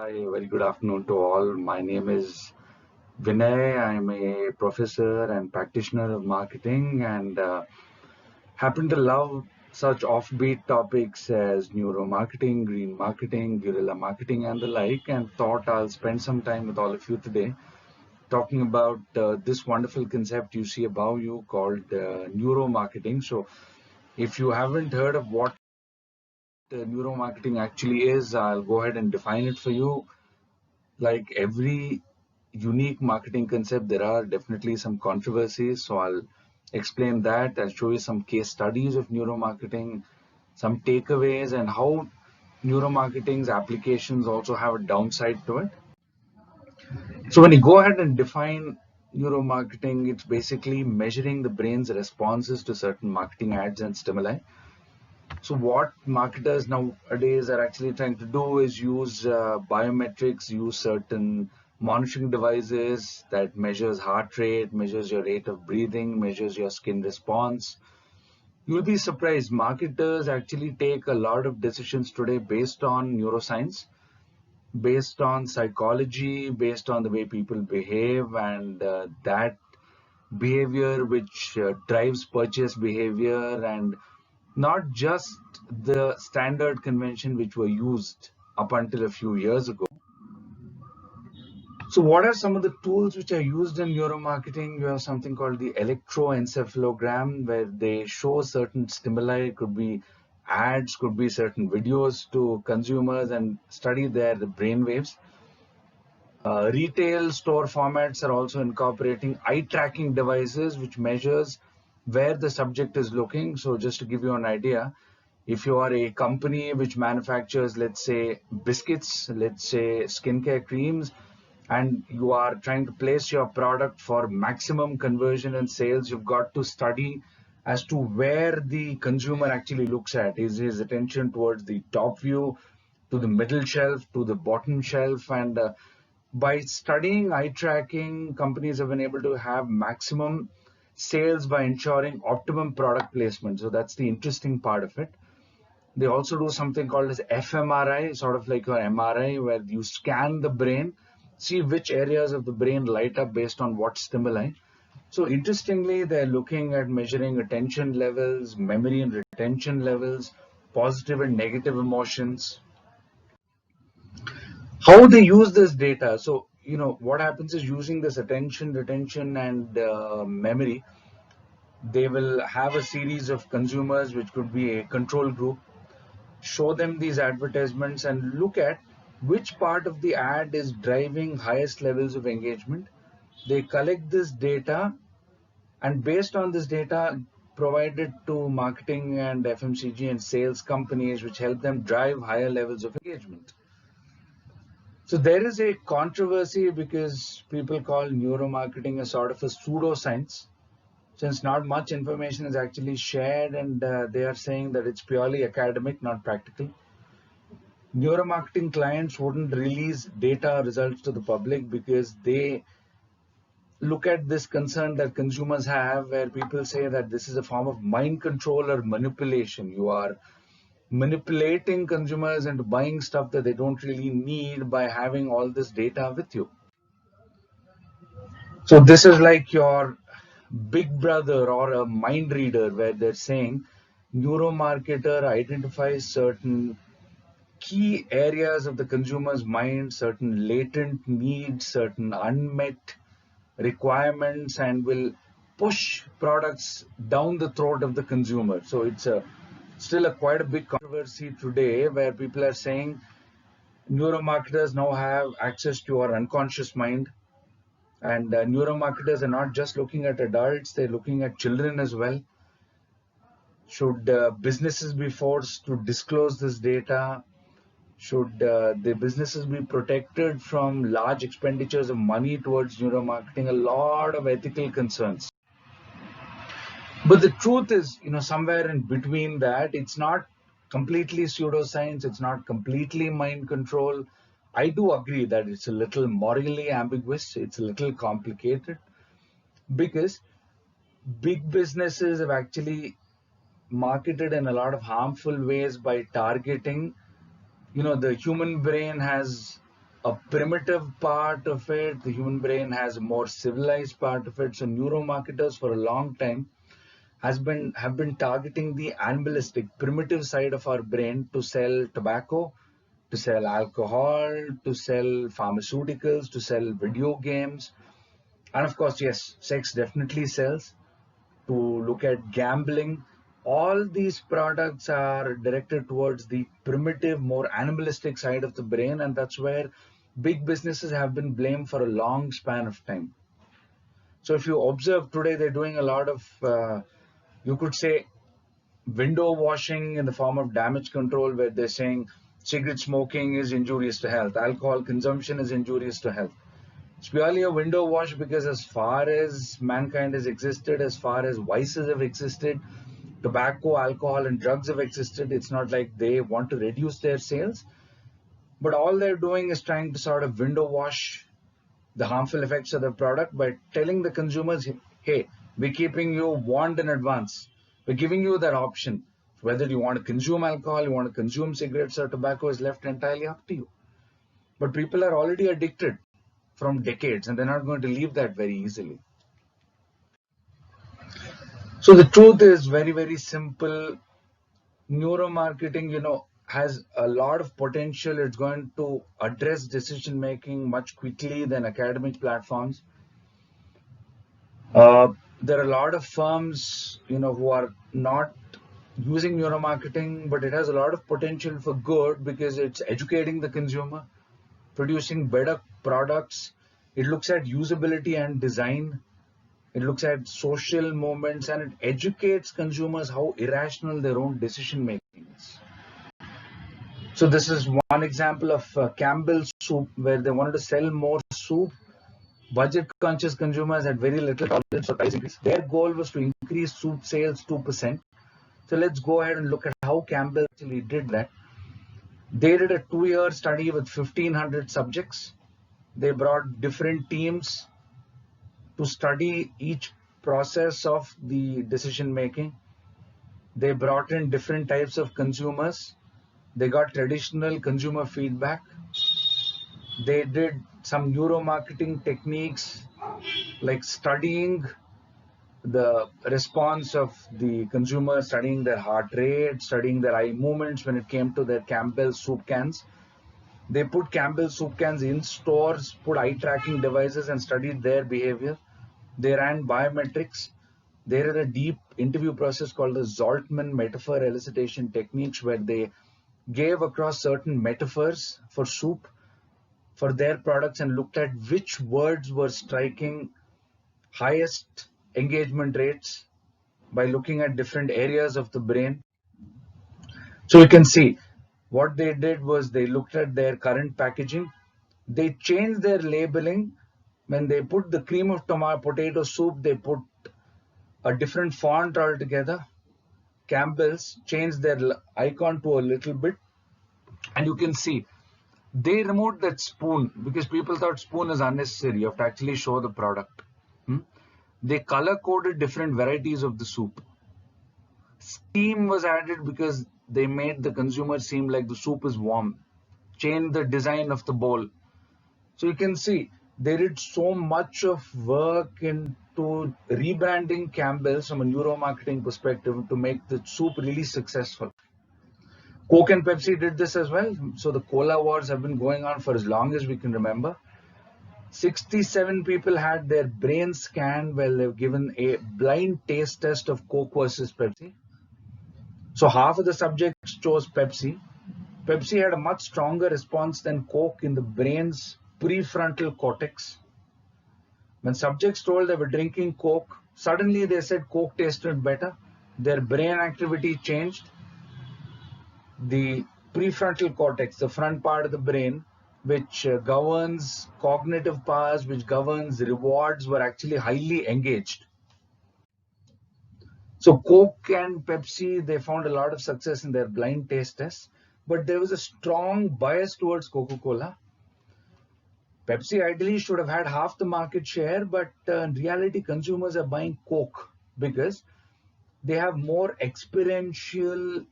Hi, very good afternoon to all. My name is Vinay. I'm a professor and practitioner of marketing and happen to love such offbeat topics as neuromarketing, green marketing, guerrilla marketing, and the like. And thought I'll spend some time with all of you today talking about this wonderful concept you see above you called neuromarketing. So, if you haven't heard of what neuromarketing actually is, I'll go ahead and define it for you. Like every unique marketing concept, there are definitely some controversies. So I'll explain that. I'll show you some case studies of neuromarketing, some takeaways, and how neuromarketing's applications also have a downside to it. So when you go ahead and define neuromarketing, it's basically measuring the brain's responses to certain marketing ads and stimuli. So what marketers nowadays are actually trying to do is use biometrics, use certain monitoring devices that measures heart rate, measures your rate of breathing, measures your skin response. You'll be surprised. Marketers actually take a lot of decisions today based on neuroscience, based on psychology, based on the way people behave, and that behavior which drives purchase behavior, and not just the standard convention which were used up until a few years ago. So what are some of the tools which are used in neuromarketing? You have something called the electroencephalogram, where they show certain stimuli. It could be ads, could be certain videos to consumers and study their brain waves. Retail store formats are also incorporating eye tracking devices, which measures where the subject is looking. So just to give you an idea, if you are a company which manufactures, let's say, biscuits, let's say skincare creams, and you are trying to place your product for maximum conversion and sales, you've got to study as to where the consumer actually looks at. Is his attention towards the top view, to the middle shelf, to the bottom shelf? And by studying eye tracking, companies have been able to have maximum sales by ensuring optimum product placement. So that's the interesting part of it. They also do something called as fMRI, sort of like your MRI, where you scan the brain, see which areas of the brain light up based on what stimuli. So interestingly, they're looking at measuring attention levels, memory and retention levels, positive and negative emotions. How they use this data? So, what happens is, using this attention, retention, and memory, they will have a series of consumers, which could be a control group, show them these advertisements and look at which part of the ad is driving highest levels of engagement. They collect this data, and based on this data, provide it to marketing and FMCG and sales companies, which help them drive higher levels of engagement. So there is a controversy because people call neuromarketing a sort of a pseudoscience, since not much information is actually shared, and they are saying that it's purely academic, not practical. Neuromarketing clients wouldn't release data results to the public because they look at this concern that consumers have, where people say that this is a form of mind control or manipulation. You are manipulating consumers into buying stuff that they don't really need by having all this data with you. So this is like your big brother or a mind reader, where they're saying neuromarketer identifies certain key areas of the consumer's mind, certain latent needs, certain unmet requirements, and will push products down the throat of the consumer. So it's still a quite a big controversy today, where people are saying neuromarketers now have access to our unconscious mind, and neuromarketers are not just looking at adults, they're looking at children as well. Should businesses be forced to disclose this data? Should the businesses be protected from large expenditures of money towards neuromarketing? A lot of ethical concerns. But the truth is, somewhere in between that, it's not completely pseudoscience, it's not completely mind control. I do agree that it's a little morally ambiguous, it's a little complicated, because big businesses have actually marketed in a lot of harmful ways by targeting. The human brain has a primitive part of it. The human brain has a more civilized part of it. So neuromarketers for a long time have been targeting the animalistic, primitive side of our brain to sell tobacco, to sell alcohol, to sell pharmaceuticals, to sell video games. And of course, yes, sex definitely sells. To look at gambling. All these products are directed towards the primitive, more animalistic side of the brain, and that's where big businesses have been blamed for a long span of time. So if you observe today, they're doing a lot of, you could say, window washing in the form of damage control, where they're saying cigarette smoking is injurious to health, alcohol consumption is injurious to health. It's purely a window wash because as far as mankind has existed, as far as vices have existed, tobacco, alcohol, and drugs have existed, it's not like they want to reduce their sales, but all they're doing is trying to sort of window wash the harmful effects of the product by telling the consumers, hey, we're keeping you warned in advance. We're giving you that option. Whether you want to consume alcohol, you want to consume cigarettes or tobacco is left entirely up to you. But people are already addicted from decades and they're not going to leave that very easily. So the truth is very, very simple. Neuromarketing, has a lot of potential. It's going to address decision making much quickly than academic platforms. There are a lot of firms, who are not using neuromarketing, but it has a lot of potential for good because it's educating the consumer, producing better products. It looks at usability and design. It looks at social movements and it educates consumers how irrational their own decision making is. So this is one example of Campbell's soup where they wanted to sell more soup. Budget conscious consumers had very little tolerance for price increase. Their goal was to increase soup sales 2%. So let's go ahead and look at how Campbell actually did that. They did a 2-year study with 1,500 subjects. They brought different teams to study each process of the decision making. They brought in different types of consumers. They got traditional consumer feedback. They did some neuromarketing techniques like studying the response of the consumer, studying their heart rate, studying their eye movements when it came to their Campbell soup cans. They put Campbell soup cans in stores, put eye tracking devices and studied their behavior. They ran biometrics. They did a deep interview process called the Zoltman metaphor elicitation techniques, where they gave across certain metaphors for soup for their products and looked at which words were striking highest engagement rates by looking at different areas of the brain. So you can see what they did was they looked at their current packaging. They changed their labeling. When they put the cream of tomato potato soup, they put a different font altogether. Campbell's changed their icon to a little bit, and you can see they removed that spoon because people thought spoon is unnecessary. You have to actually show the product. They color coded different varieties of the soup. Steam was added because they made the consumer seem like the soup is warm. Changed the design of the bowl. So you can see they did so much of work into rebranding Campbell's from a neuromarketing perspective to make the soup really successful. Coke and Pepsi did this as well. So the cola wars have been going on for as long as we can remember. 67 people had their brains scanned while they've given a blind taste test of Coke versus Pepsi. So half of the subjects chose Pepsi. Pepsi had a much stronger response than Coke in the brain's prefrontal cortex. When subjects told they were drinking Coke, suddenly they said Coke tasted better. Their brain activity changed. The prefrontal cortex, the front part of the brain, which governs cognitive powers, which governs rewards, were actually highly engaged. So Coke and Pepsi, they found a lot of success in their blind taste tests, but there was a strong bias towards Coca-Cola. Pepsi ideally should have had half the market share, but in reality, consumers are buying Coke because they have more experiential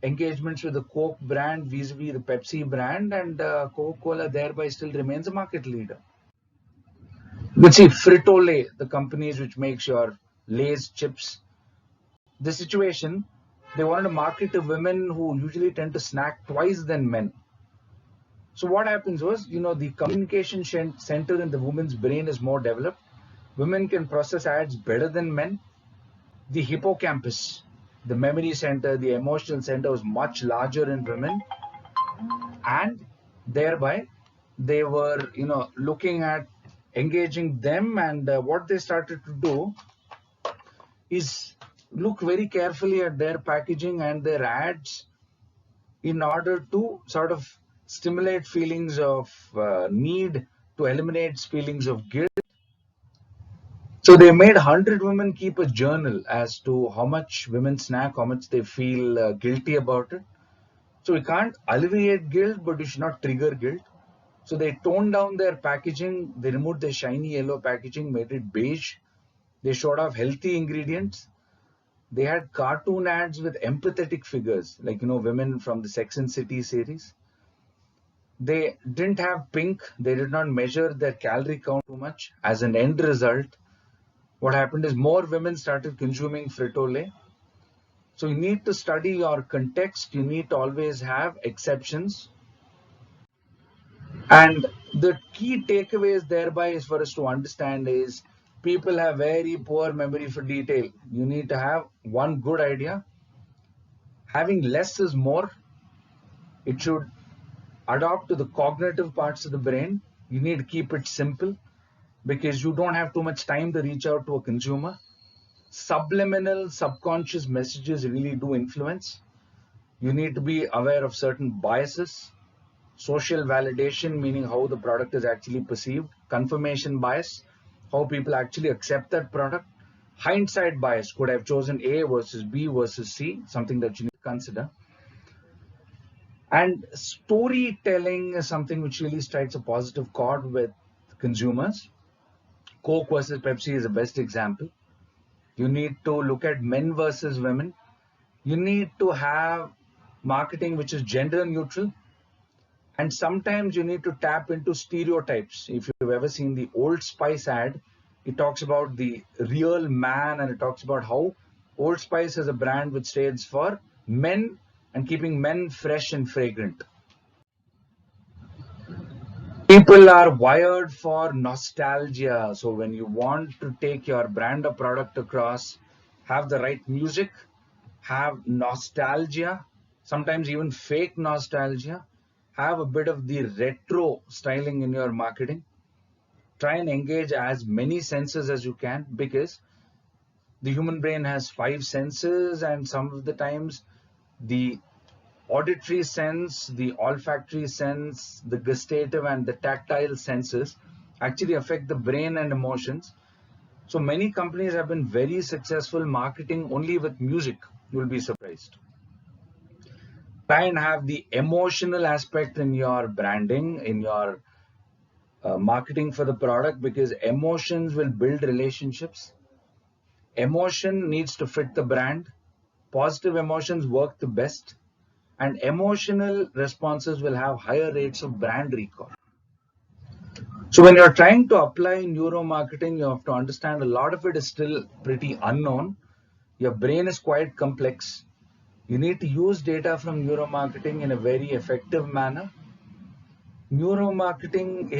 engagements with the Coke brand vis-a-vis the Pepsi brand, and Coca-Cola thereby still remains a market leader. You can see Frito-Lay, the companies which makes your Lay's chips. The situation, they wanted to market to women who usually tend to snack twice than men. So what happens was, the communication center in the woman's brain is more developed. Women can process ads better than men. The hippocampus, the memory center, the emotional center was much larger in women, and thereby they were, looking at engaging them, and what they started to do is look very carefully at their packaging and their ads in order to sort of stimulate feelings of need, to eliminate feelings of guilt. So they made 100 women keep a journal as to how much women snack, how much they feel guilty about it. So we can't alleviate guilt, but we should not trigger guilt. So they toned down their packaging. They removed the shiny yellow packaging, made it beige. They showed off healthy ingredients. They had cartoon ads with empathetic figures, like, women from the Sex and City series. They didn't have pink. They did not measure their calorie count too much. As an end result, what happened is more women started consuming Frito-Lay. So you need to study your context. You need to always have exceptions. And the key takeaways thereby is for us to understand is people have very poor memory for detail. You need to have one good idea. Having less is more. It should adapt to the cognitive parts of the brain. You need to keep it simple because you don't have too much time to reach out to a consumer. Subliminal, subconscious messages really do influence. You need to be aware of certain biases. Social validation, meaning how the product is actually perceived. Confirmation bias, how people actually accept that product. Hindsight bias, could have chosen A versus B versus C, something that you need to consider. And storytelling is something which really strikes a positive chord with consumers. Coke versus Pepsi is the best example. You need to look at men versus women. You need to have marketing which is gender neutral. And sometimes you need to tap into stereotypes. If you've ever seen the Old Spice ad, it talks about the real man, and it talks about how Old Spice is a brand which stands for men and keeping men fresh and fragrant. People are wired for nostalgia. So when you want to take your brand or product across, have the right music, have nostalgia, sometimes even fake nostalgia, have a bit of the retro styling in your marketing. Try and engage as many senses as you can, because the human brain has 5 senses, and some of the times the auditory sense, the olfactory sense, the gustative and the tactile senses actually affect the brain and emotions. So many companies have been very successful marketing only with music. You will be surprised. Try and have the emotional aspect in your branding, in your marketing for the product, because emotions will build relationships. Emotion needs to fit the brand. Positive emotions work the best, and emotional responses will have higher rates of brand recall. So when you're trying to apply neuromarketing, you have to understand a lot of it is still pretty unknown. Your brain is quite complex. You need to use data from neuromarketing in a very effective manner. Neuromarketing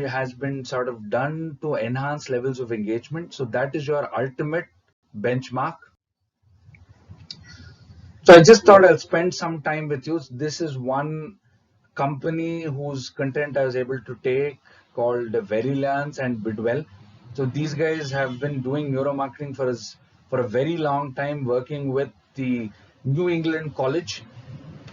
has been sort of done to enhance levels of engagement. So that is your ultimate benchmark. So I just thought I'll spend some time with you. This is one company whose content I was able to take, called Verilance and Bidwell. So these guys have been doing neuromarketing for us for a very long time, working with the New England College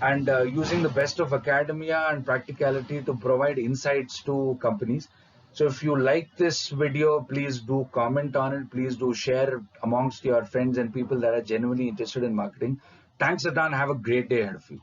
and using the best of academia and practicality to provide insights to companies. So if you like this video, please do comment on it. Please do share amongst your friends and people that are genuinely interested in marketing. Thanks a ton. Have a great day ahead of you.